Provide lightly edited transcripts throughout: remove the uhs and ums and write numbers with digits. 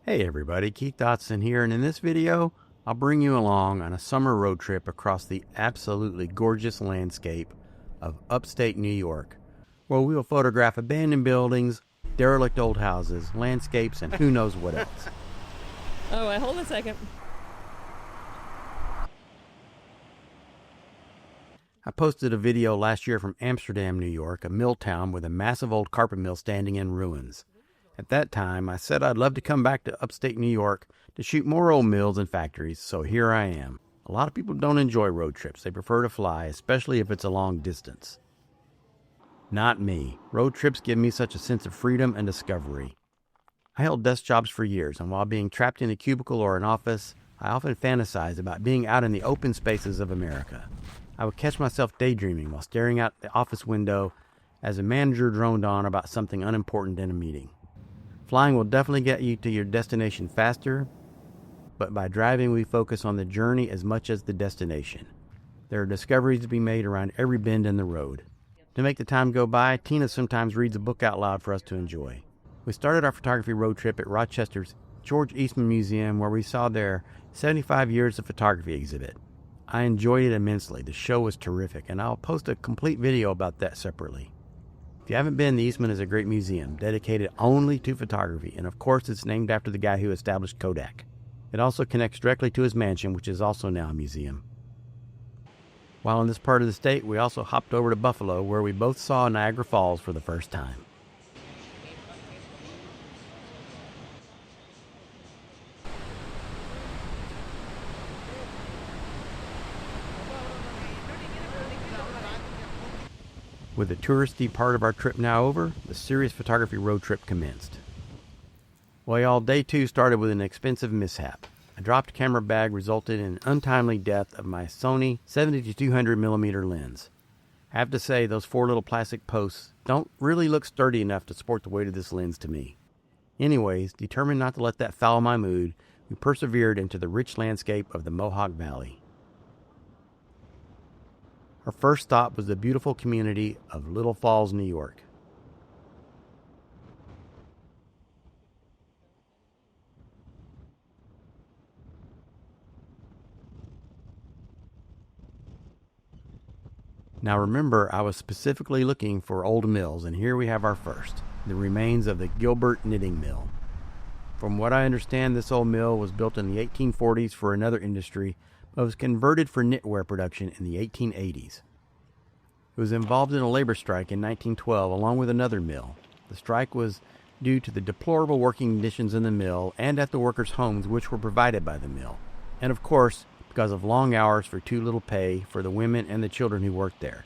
Hey everybody, Keith Dotson here, and in this video, I'll bring you along on a summer road trip across the absolutely gorgeous landscape of upstate New York, where we will photograph abandoned buildings, derelict old houses, landscapes, and who knows what else. Oh, wait, hold a second. I posted a video last year from Amsterdam, New York, a mill town with a massive old carpet mill standing in ruins. At that time, I said I'd love to come back to upstate New York to shoot more old mills and factories, so here I am. A lot of people don't enjoy road trips. They prefer to fly, especially if it's a long distance. Not me. Road trips give me such a sense of freedom and discovery. I held desk jobs for years, and while being trapped in a cubicle or an office, I often fantasized about being out in the open spaces of America. I would catch myself daydreaming while staring out the office window as a manager droned on about something unimportant in a meeting. Flying will definitely get you to your destination faster, but by driving we focus on the journey as much as the destination. There are discoveries to be made around every bend in the road. To make the time go by, Tina sometimes reads a book out loud for us to enjoy. We started our photography road trip at Rochester's George Eastman Museum, where we saw their 75 Years of Photography exhibit. I enjoyed it immensely. The show was terrific, and I'll post a complete video about that separately. If you haven't been, the Eastman is a great museum, dedicated only to photography, and of course it's named after the guy who established Kodak. It also connects directly to his mansion, which is also now a museum. While in this part of the state, we also hopped over to Buffalo, where we both saw Niagara Falls for the first time. With the touristy part of our trip now over, the serious photography road trip commenced. Well, y'all, day 2 started with an expensive mishap. A dropped camera bag resulted in an untimely death of my Sony 70-200mm lens. I have to say, those 4 little plastic posts don't really look sturdy enough to support the weight of this lens to me. Anyways, determined not to let that foul my mood, we persevered into the rich landscape of the Mohawk Valley. Our first stop was the beautiful community of Little Falls, New York. Now remember, I was specifically looking for old mills, and here we have our first, the remains of the Gilbert Knitting Mill. From what I understand, this old mill was built in the 1840s for another industry, but was converted for knitwear production in the 1880s. It was involved in a labor strike in 1912 along with another mill. The strike was due to the deplorable working conditions in the mill and at the workers' homes which were provided by the mill. And of course, because of long hours for too little pay for the women and the children who worked there.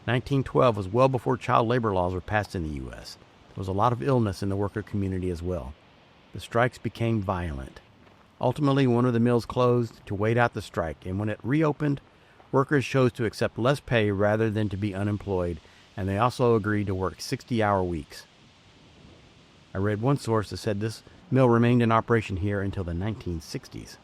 1912 was well before child labor laws were passed in the U.S. There was a lot of illness in the worker community as well. The strikes became violent. Ultimately, one of the mills closed to wait out the strike, and when it reopened, workers chose to accept less pay rather than to be unemployed, and they also agreed to work 60-hour weeks. I read one source that said this mill remained in operation here until the 1960s.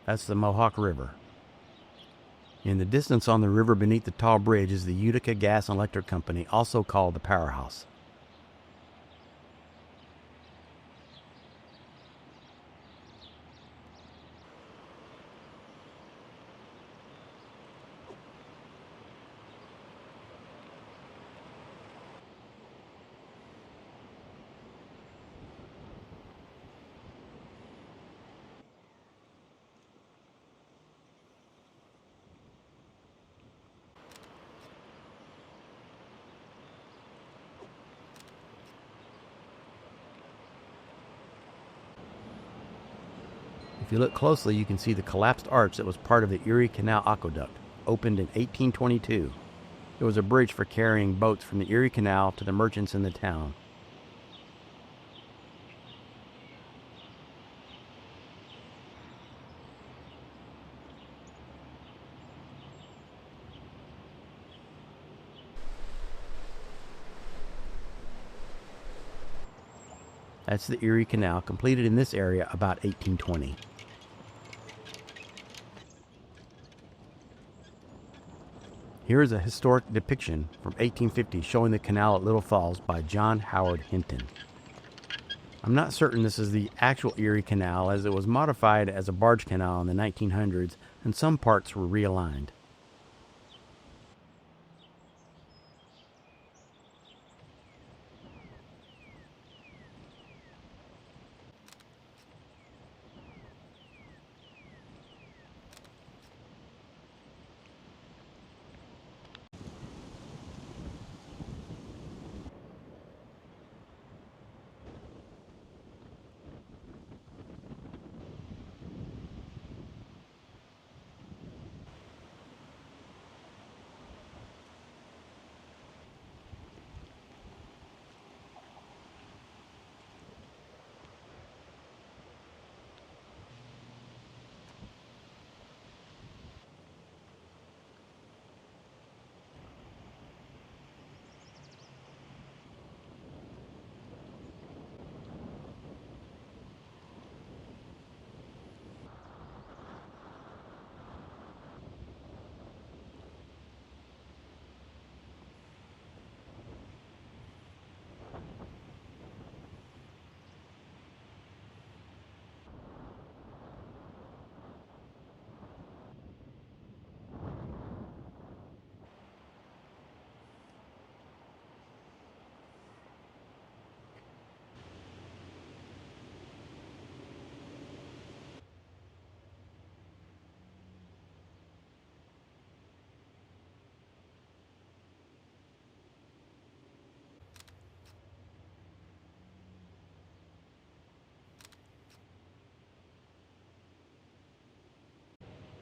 That's the Mohawk River. In the distance on the river beneath the tall bridge is the Utica Gas and Electric Company, also called the Powerhouse. If you look closely, you can see the collapsed arch that was part of the Erie Canal aqueduct, opened in 1822. It was a bridge for carrying boats from the Erie Canal to the merchants in the town. That's the Erie Canal, completed in this area about 1820. Here is a historic depiction from 1850 showing the canal at Little Falls by John Howard Hinton. I'm not certain this is the actual Erie Canal, as it was modified as a barge canal in the 1900s and some parts were realigned.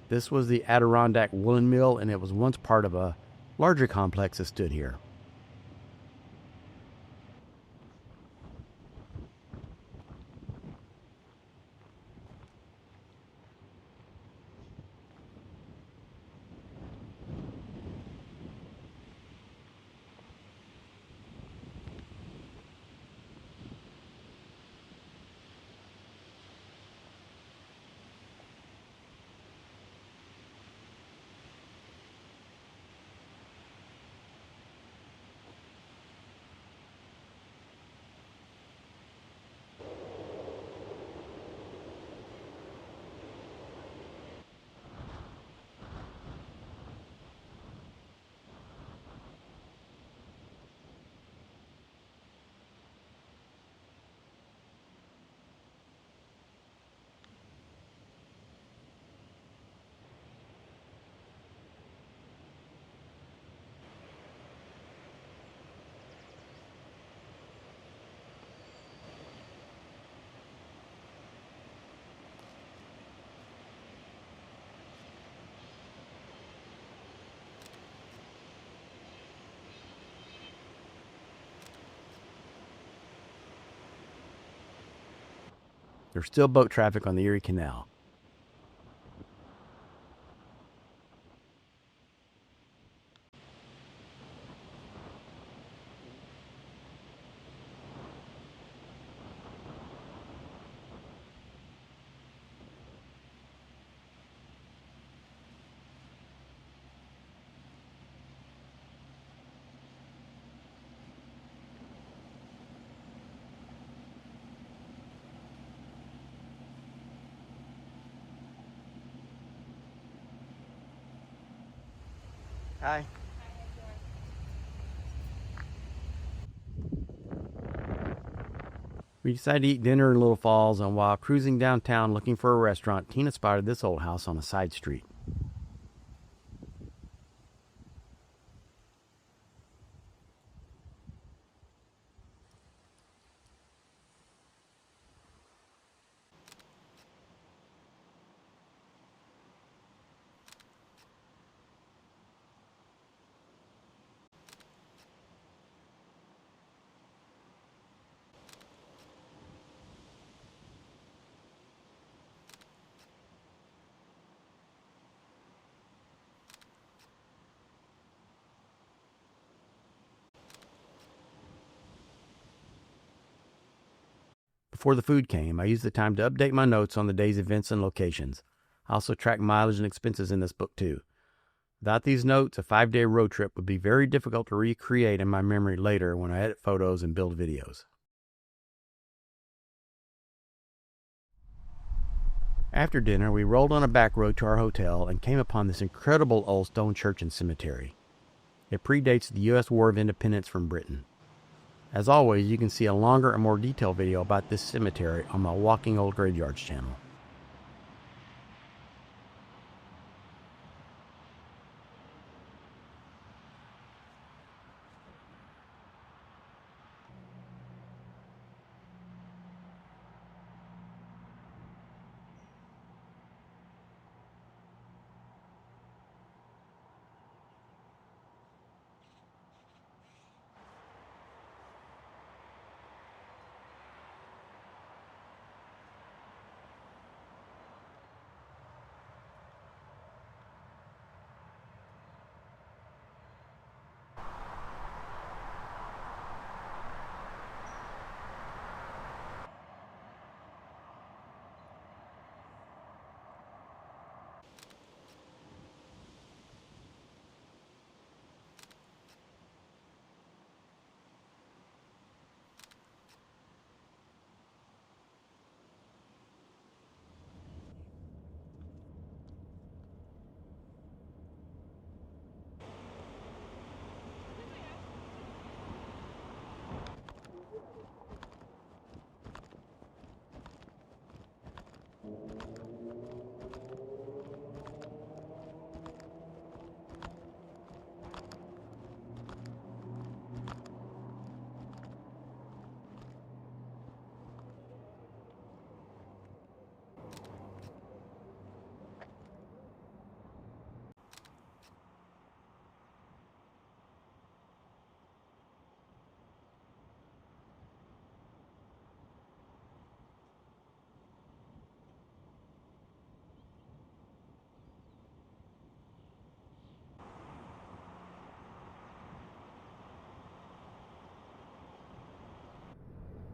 This was the Adirondack Woolen Mill, and it was once part of a larger complex that stood here. There's still boat traffic on the Erie Canal. Hi. We decided to eat dinner in Little Falls, and while cruising downtown looking for a restaurant, Tina spotted this old house on a side street. Before the food came, I used the time to update my notes on the day's events and locations. I also tracked mileage and expenses in this book too. Without these notes, a 5-day road trip would be very difficult to recreate in my memory later when I edit photos and build videos. After dinner, we rolled on a back road to our hotel and came upon this incredible old stone church and cemetery. It predates the U.S. War of Independence from Britain. As always, you can see a longer and more detailed video about this cemetery on my Walking Old Graveyards channel.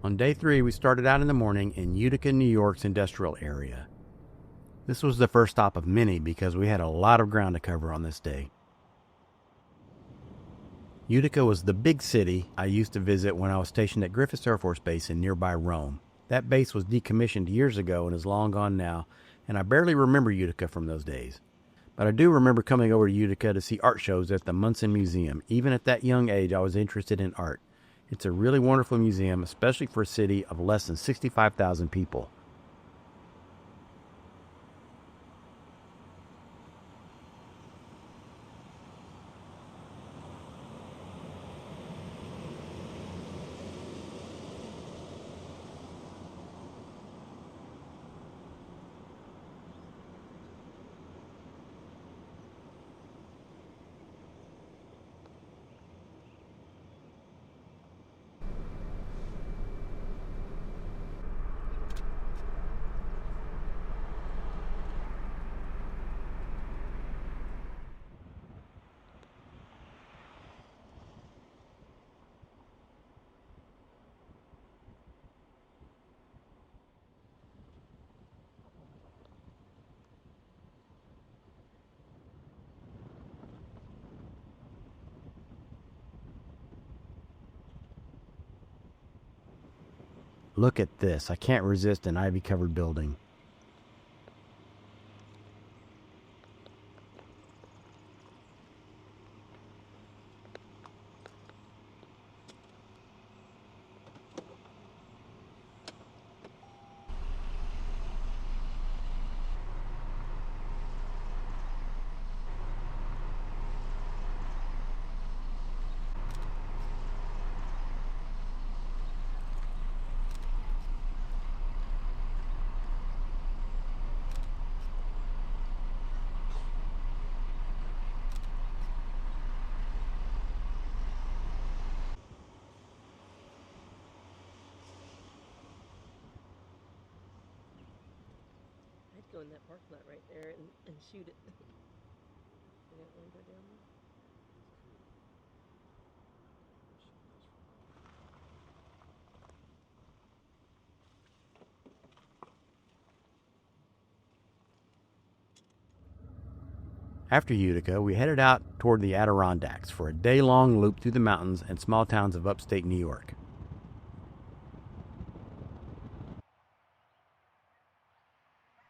On day 3, we started out in the morning in Utica, New York's industrial area. This was the first stop of many because we had a lot of ground to cover on this day. Utica was the big city I used to visit when I was stationed at Griffiths Air Force Base in nearby Rome. That base was decommissioned years ago and is long gone now, and I barely remember Utica from those days. But I do remember coming over to Utica to see art shows at the Munson Museum. Even at that young age, I was interested in art. It's a really wonderful museum, especially for a city of less than 65,000 people. Look at this. I can't resist an ivy-covered building. I'd go in that parking lot right there and shoot it. I got one go down there. After Utica, we headed out toward the Adirondacks for a day-long loop through the mountains and small towns of upstate New York.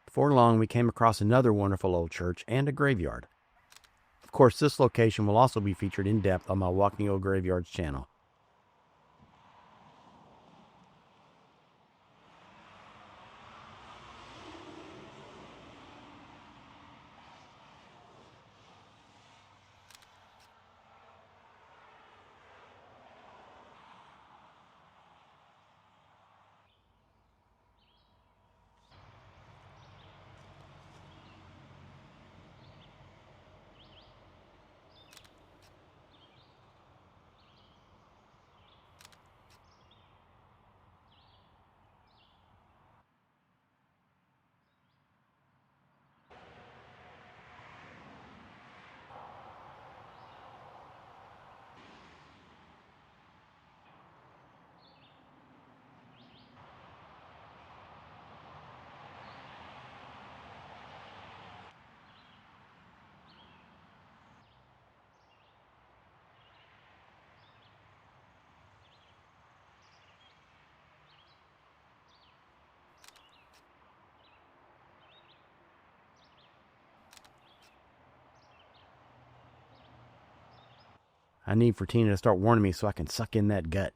Before long, we came across another wonderful old church and a graveyard. Of course, this location will also be featured in depth on my Walking Old Graveyards channel. I need for Tina to start warning me so I can suck in that gut.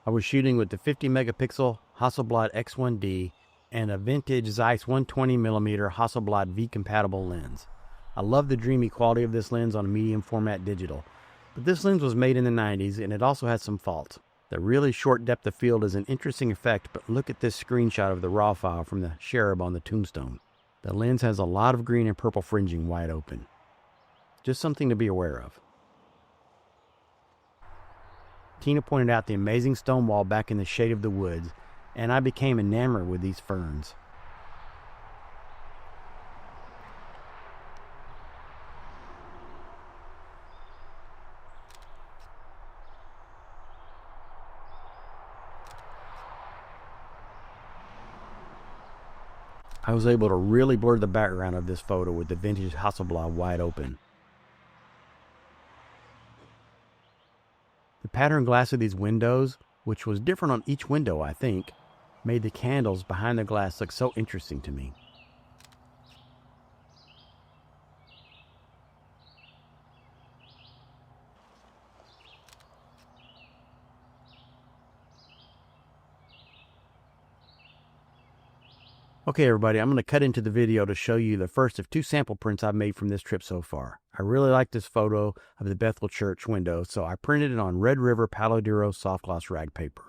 I was shooting with the 50 megapixel Hasselblad X1D and a vintage Zeiss 120mm Hasselblad V compatible lens. I love the dreamy quality of this lens on a medium format digital, but this lens was made in the 90s and it also has some faults. The really short depth of field is an interesting effect, but look at this screenshot of the raw file from the cherub on the tombstone. The lens has a lot of green and purple fringing wide open. Just something to be aware of. Tina pointed out the amazing stone wall back in the shade of the woods, and I became enamored with these ferns. I was able to really blur the background of this photo with the vintage Hasselblad wide open. The patterned glass of these windows, which was different on each window I think, made the candles behind the glass look so interesting to me. Okay everybody, I'm going to cut into the video to show you the first of 2 sample prints I've made from this trip so far. I really like this photo of the Bethel church window, so I printed it on Red River Palo Duro soft gloss rag paper.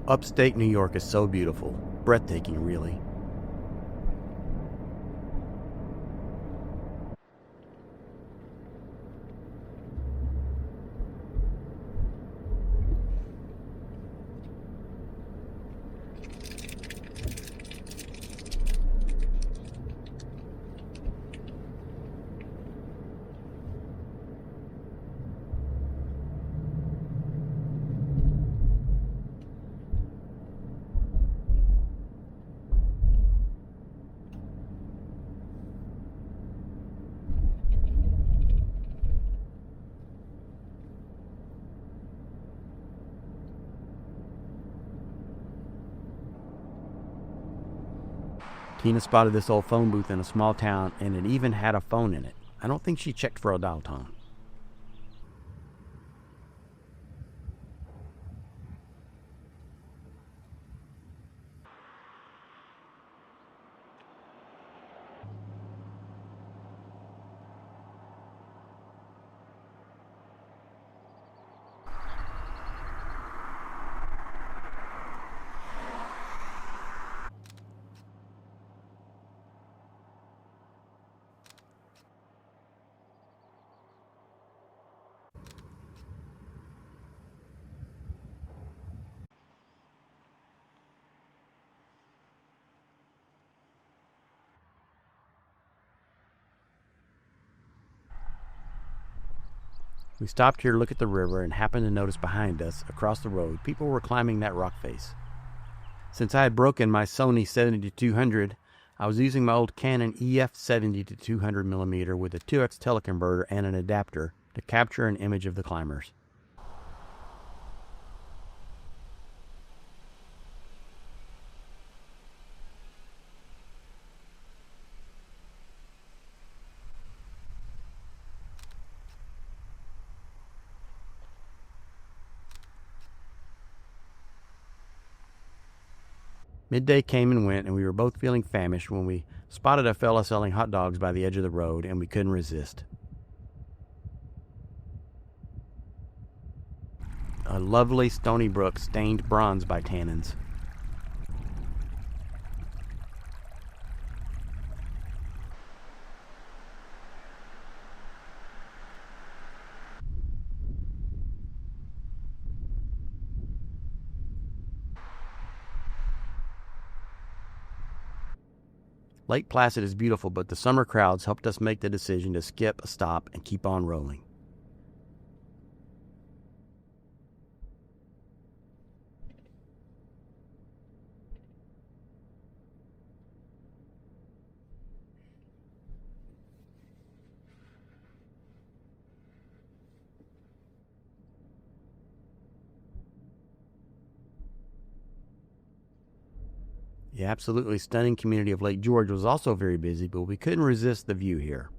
Upstate New York is so beautiful, breathtaking really. Tina spotted this old phone booth in a small town, and it even had a phone in it. I don't think she checked for a dial tone. We stopped here to look at the river and happened to notice behind us, across the road, people were climbing that rock face. Since I had broken my Sony 70-200, I was using my old Canon EF 70-200mm with a 2x teleconverter and an adapter to capture an image of the climbers. Midday came and went, and we were both feeling famished when we spotted a fella selling hot dogs by the edge of the road, and we couldn't resist. A lovely Stony Brook stained bronze by tannins. Lake Placid is beautiful, but the summer crowds helped us make the decision to skip a stop and keep on rolling. The absolutely stunning community of Lake George was also very busy, but we couldn't resist the view here.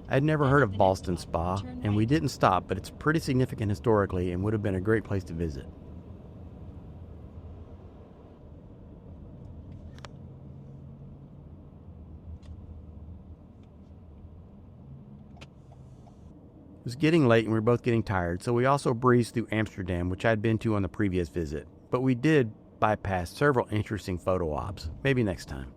I'd never heard of Ballston Spa, and we didn't stop, but it's pretty significant historically and would have been a great place to visit. It was getting late and we were both getting tired, so we also breezed through Amsterdam, which I'd been to on the previous visit, but we did bypass several interesting photo ops. Maybe next time.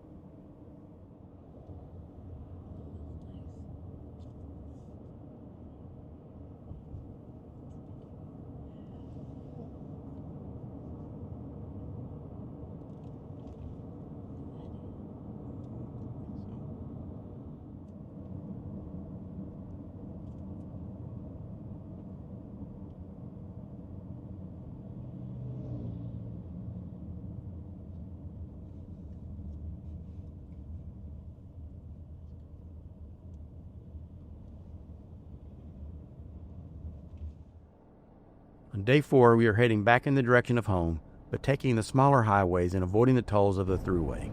On day 4, we were heading back in the direction of home, but taking the smaller highways and avoiding the tolls of the thruway.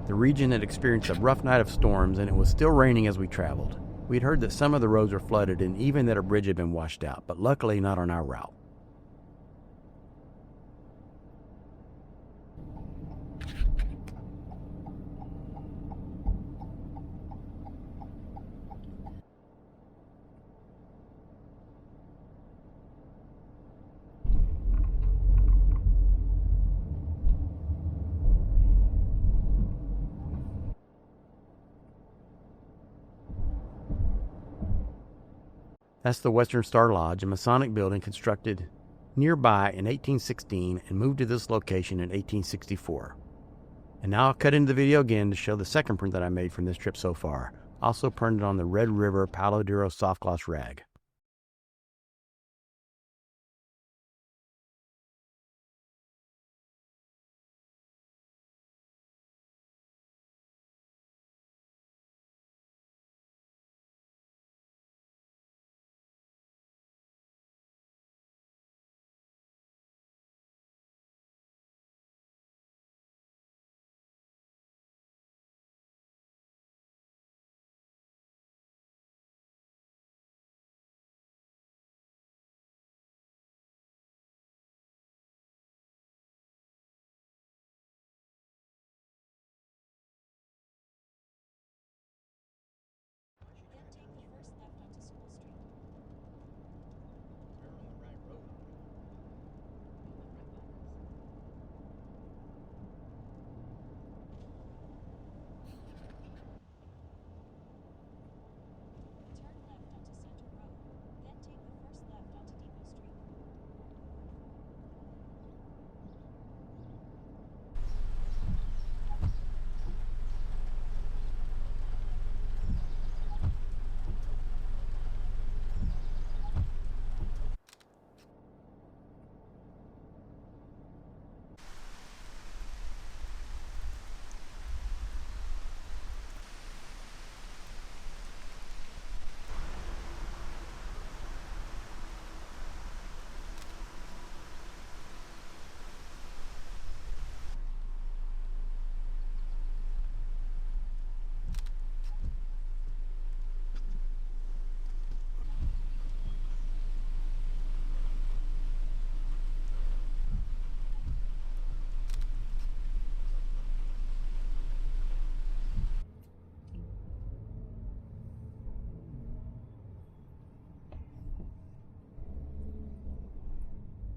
The region had experienced a rough night of storms, and it was still raining as we traveled. We'd heard that some of the roads were flooded and even that a bridge had been washed out, but luckily not on our route. That's the Western Star Lodge, a Masonic building constructed nearby in 1816 and moved to this location in 1864. And now I'll cut into the video again to show the second print that I made from this trip so far, also printed on the Red River Palo Duro soft gloss rag.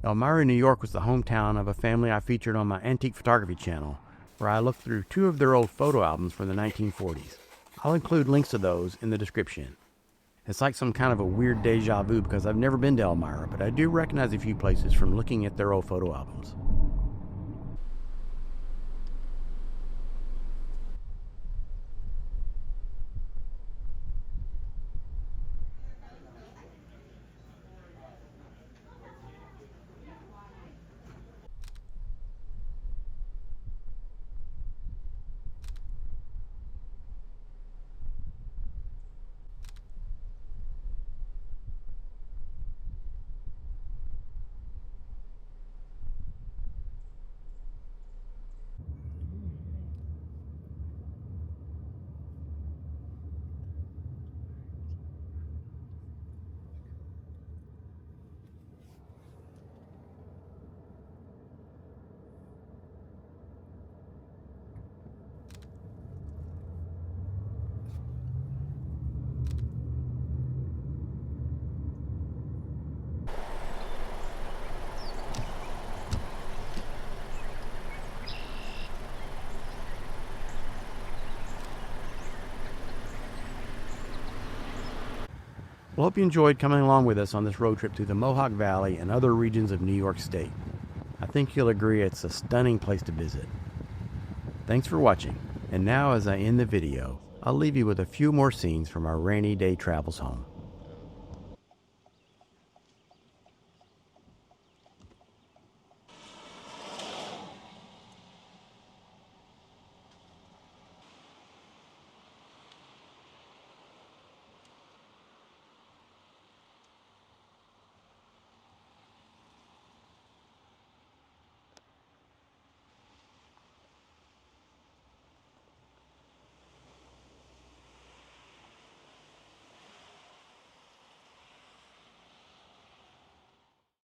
Elmira, New York was the hometown of a family I featured on my antique photography channel, where I looked through 2 of their old photo albums from the 1940s. I'll include links to those in the description. It's like some kind of a weird deja vu because I've never been to Elmira, but I do recognize a few places from looking at their old photo albums. Well, hope you enjoyed coming along with us on this road trip through the Mohawk Valley and other regions of New York State. I think you'll agree it's a stunning place to visit. Thanks for watching, and now as I end the video, I'll leave you with a few more scenes from our rainy day travels home.